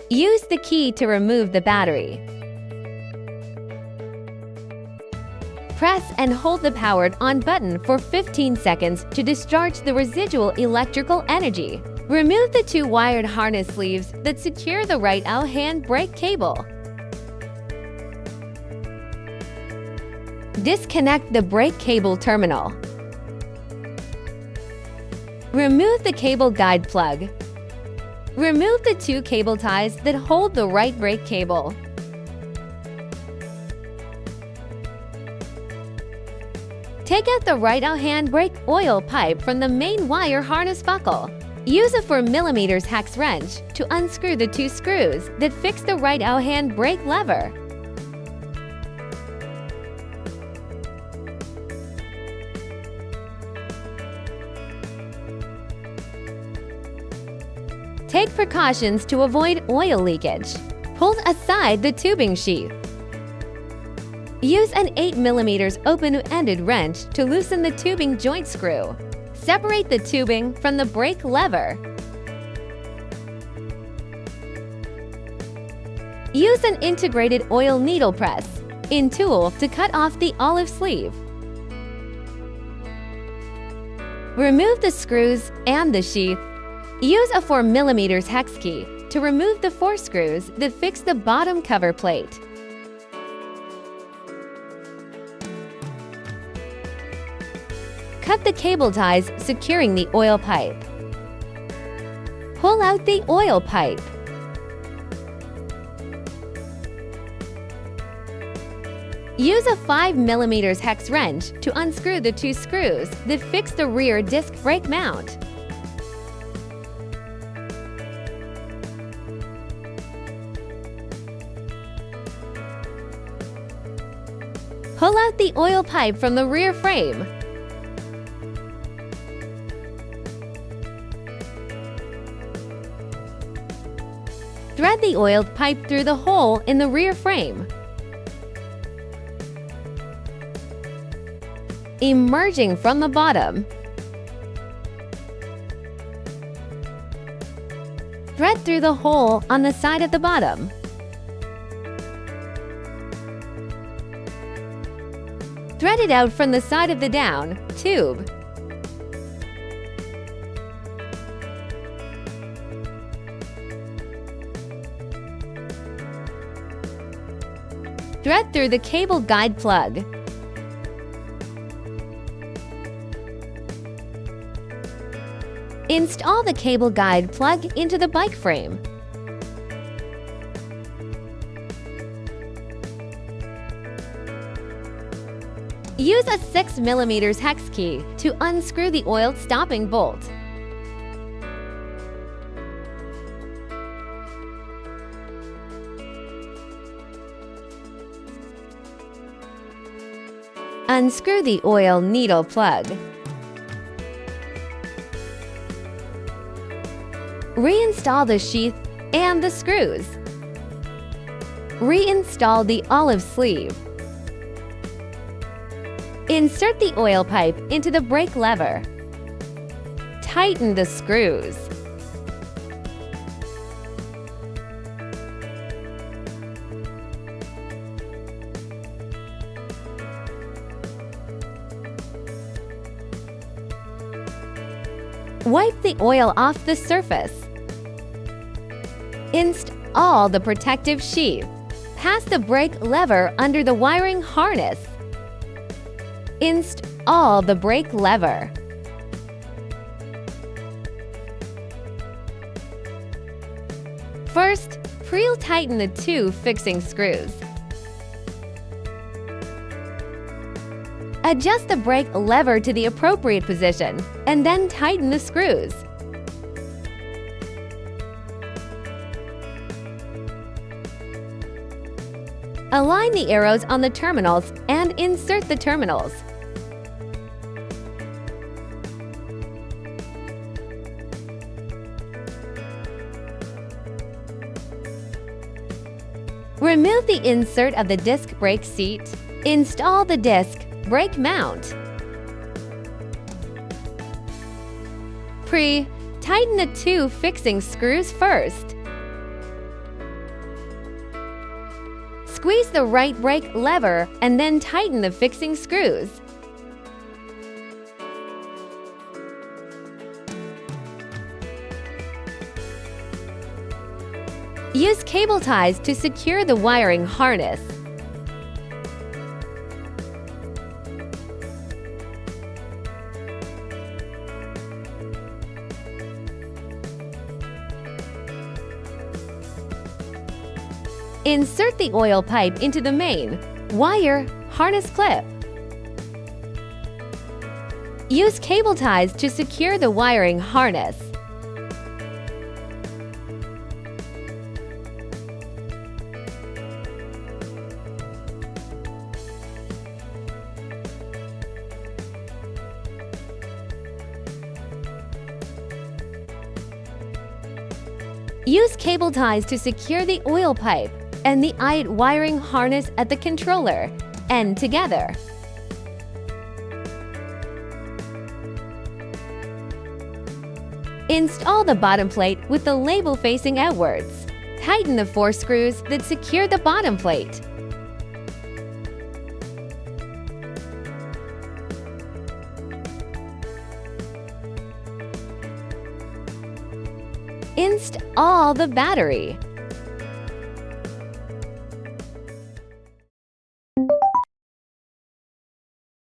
Use the key to remove the battery. Press and hold the powered on button for 15 seconds to discharge the residual electrical energy. Remove the two wired harness sleeves that secure the right hand brake cable. Disconnect the brake cable terminal. Remove the cable guide plug. Remove the two cable ties that hold the right brake cable. Take out the right hand brake oil pipe from the main wire harness buckle. Use a 4mm hex wrench to unscrew the two screws that fix the right hand brake lever. Take precautions to avoid oil leakage. Pull aside the tubing sheath. Use an 8mm open-ended wrench to loosen the tubing joint screw. Separate the tubing from the brake lever. Use an integrated oil needle press in tool to cut off the olive sleeve. Remove the screws and the sheath. Use a 4mm hex key to remove the 4 screws that fix the bottom cover plate. Cut the cable ties securing the oil pipe. Pull out the oil pipe. Use a 5mm hex wrench to unscrew the 2 screws that fix the rear disc brake mount. Pull out the oil pipe from the rear frame. Thread the oiled pipe through the hole in the rear frame. Emerging from the bottom. Thread through the hole on the side of the bottom. Thread it out from the side of the down tube. Thread through the cable guide plug. Install the cable guide plug into the bike frame. Use a 6mm hex key to unscrew the oiled stopping bolt. Unscrew the oil needle plug. Reinstall the sheath and the screws. Reinstall the olive sleeve. Insert the oil pipe into the brake lever. Tighten the screws. Wipe the oil off the surface. Install the protective sheath. Pass the brake lever under the wiring harness. Install the brake lever. First, pre-tighten the 2 fixing screws. Adjust the brake lever to the appropriate position, and then tighten the screws. Align the arrows on the terminals and insert the terminals. Remove the insert of the disc brake seat. Install the disc brake mount. Tighten the 2 fixing screws first. Squeeze the right brake lever and then tighten the fixing screws. Use cable ties to secure the wiring harness. Insert the oil pipe into the main wire harness clip. Use cable ties to secure the wiring harness. Use cable ties to secure the oil pipe and the wiring harness at the controller end together. Install the bottom plate with the label facing outwards. Tighten the 4 screws that secure the bottom plate. Install the battery.